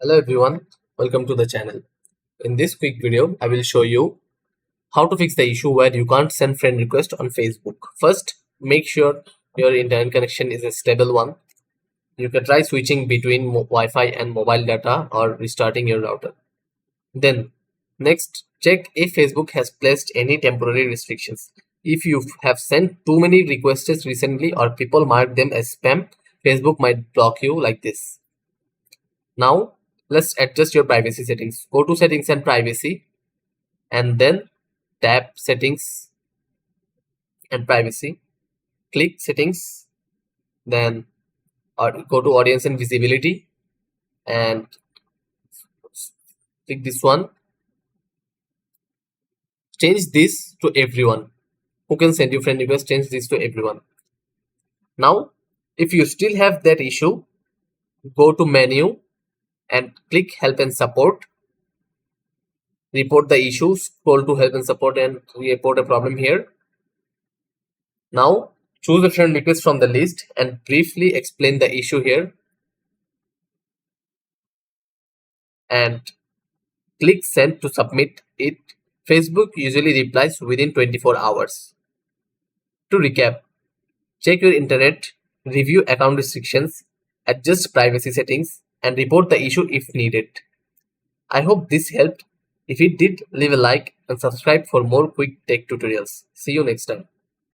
Hello everyone, welcome to the channel. In this quick video, I will show you how to fix the issue where you can't send friend request on Facebook. First, make sure your internet connection is a stable one. You can try switching between Wi-Fi and mobile data or restarting your router. Then, next, check if Facebook has placed any temporary restrictions. If you have sent too many requests recently or people mark them as spam, Facebook might block you like this. Now, let's adjust your privacy settings. Go to settings and privacy and then tap settings and privacy. Click settings, then go to audience and visibility and click this one. Change this to everyone. Who can send you friend request? Change this to everyone. Now, if you still have that issue, go to menu and click help and support. Report the issue, scroll to help and support and report a problem here. Now choose a friend request from the list and briefly explain the issue here and click send to submit it. Facebook usually replies within 24 hours. To recap, check your internet, review account restrictions, adjust privacy settings and report the issue if needed. I hope this helped. If it did, leave a like and subscribe for more quick tech tutorials. See you next time.